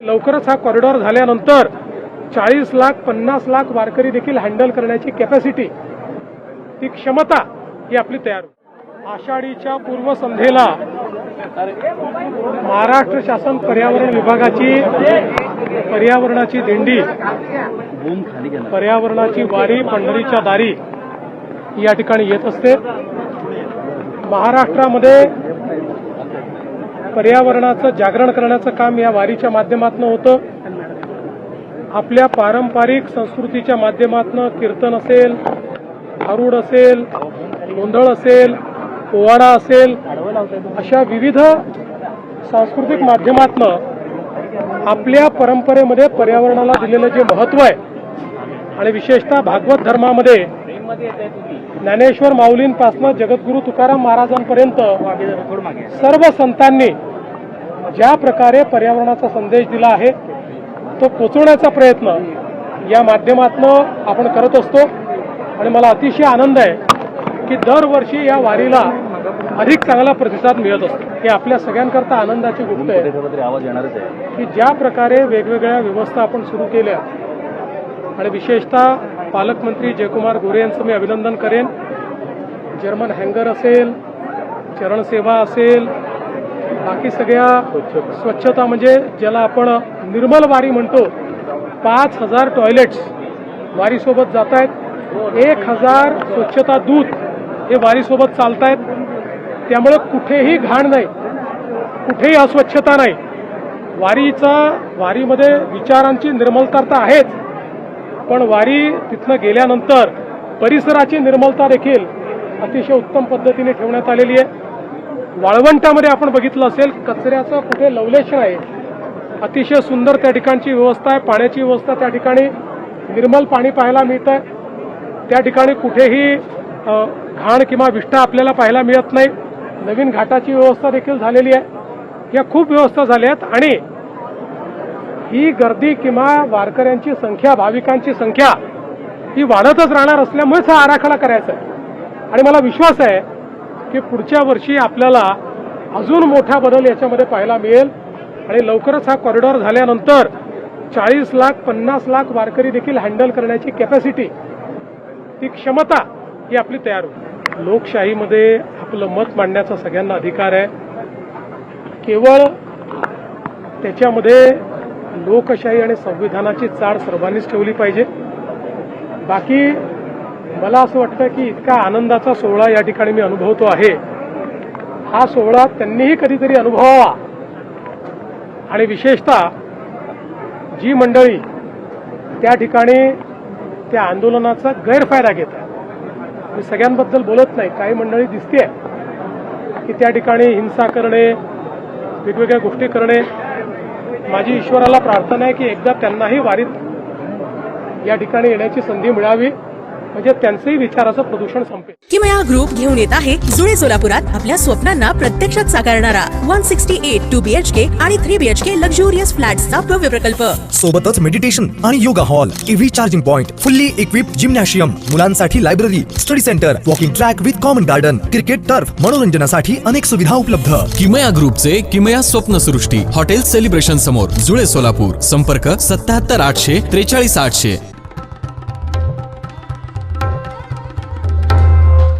लवकरच हा कॉरिडॉर झाल्यानंतर 40 लाख 50 लाख वारकरी देखील हँडल करण्याची कॅपॅसिटी, ती क्षमता ही आपली तयार होईल. आषाढीच्या पूर्वसंध्येला महाराष्ट्र शासन पर्यावरण विभागाची पर्यावरणाची दिंडी, पर्यावरणाची वारी पंढरीच्या दारी या ठिकाणी येत असते. महाराष्ट्रामध्ये पर्यावरणाचं जागरण करण्याचं काम या वारीच्या माध्यमातून होतं. आपल्या पारंपरिक संस्कृतीच्या माध्यमातून कीर्तन असेल, भारुड असेल, गोंधळ असेल, पोवाडा असेल, अशा विविध सांस्कृतिक माध्यमातून आपल्या परंपरेमध्ये पर्यावरणाला दिलेलं जे महत्त्व आहे आणि विशेषतः भागवत धर्मामध्ये ज्ञानेश्वर माऊलींपासून जगद्गुरू तुकाराम महाराजांपर्यंत सर्व संतांनी ज्या प्रकारे पर्यावरणाचा संदेश दिला आहे तो पोचवण्याचा प्रयत्न या माध्यमातून आपण करत असतो. आणि मला अतिशय आनंद आहे की दरवर्षी या वारीला अधिक चांगला प्रतिसाद मिळत असतो. ही आपल्या सगळ्यांकरता आनंदाची गोष्ट आहे की ज्या प्रकारे वेगवेगळ्या व्यवस्था आपण सुरू केल्या आणि विशेषतः पालकमंत्री जयकुमार गोरे यांचं मी अभिनंदन करेन. जर्मन हँगर असेल, चरणसेवा असेल, बाकी सगळ्या स्वच्छता म्हणजे ज्याला आपण निर्मल वारी म्हणतो, 5000 टॉयलेट्स वारीसोबत जात आहेत, 1000 स्वच्छता दूत हे वारीसोबत चालत आहेत. त्यामुळे कुठेही घाण नाही, कुठेही अस्वच्छता नाही. वारीमध्ये विचारांची निर्मलता तर आहेच, पण वारी तिथनं गेल्यानंतर परिसराची निर्मलता देखील अतिशय उत्तम पद्धतीने ठेवण्यात आलेली आहे. वाळवंटामध्ये आपण बघितलं असेल कचऱ्याचं कुठे लवलेश नाही, अतिशय सुंदर त्या ठिकाणची व्यवस्था आहे. पाण्याची व्यवस्था त्या ठिकाणी निर्मल पाणी पाहायला मिळतं आहे. त्या ठिकाणी कुठेही घाण किंवा विष्ठा आपल्याला पाहायला मिळत नाही. नवीन घाटाची व्यवस्था देखील झालेली आहे. या खूप व्यवस्था झाल्या आहेत आणि ही गर्दी किंवा वारकऱ्यांची संख्या, भाविकांची संख्या ही वाढतच राहणार असल्यामुळेच हा आराखडा करायचा आहे. आणि मला विश्वास आहे की पुढच्या वर्षी आपल्याला अजून मोठा बदल याच्यामध्ये पाहायला मिळेल आणि लवकरच हा कॉरिडॉर झाल्यानंतर 40 लाख 50 लाख वारकरी देखील हँडल करण्याची कॅपॅसिटी, ती क्षमता ही आपली तयार होईल. लोकशाहीमध्ये आपलं मत मांडण्याचा सगळ्यांना अधिकार आहे. केवळ त्याच्यामध्ये लोकशाही आणि संविधानाची चाड सर्वांनीच ठेवली पाहिजे. बाकी मला असं वाटतं की इतका आनंदाचा सोहळा या ठिकाणी मी अनुभवतो आहे, हा सोहळा त्यांनीही कधीतरी अनुभवावा. आणि विशेषतः जी मंडळी त्या ठिकाणी त्या आंदोलनाचा गैरफायदा घेत आहे, मी सगळ्यांबद्दल बोलत नाही, काही मंडळी दिसते की त्या ठिकाणी हिंसा करणे, वेगवेगळ्या गोष्टी करणे. माझी ईश्वराला प्रार्थना आहे की एकदा त्यांनाही वारीत या ठिकाणी येण्याची संधी मिळावी, म्हणजे त्यांचंही विचाराचं प्रदूषण संपेल. किमया ग्रुप घेऊन येत आहे जुळे सोलापुरात आपल्या स्वप्नांना प्रत्यक्षात साकारणारा 168 2 BHK आणि 3 BHK लक्झुरियस फ्लॅट्सचा भव्य प्रकल्प. सोबतच मेडिटेशन आणि yoga hall, EV charging point, fully equipped gymnasium, मुलांसाठी library, study centre, walking track with common garden, cricket turf, मनोरंजनासाठी अनेक सुविधा उपलब्ध. किमया ग्रुपचे किमया स्वप्नसृष्टी हॉटेल सेलिब्रेशन समोर जुळे सोलापूर. संपर्क 77 800 43 800.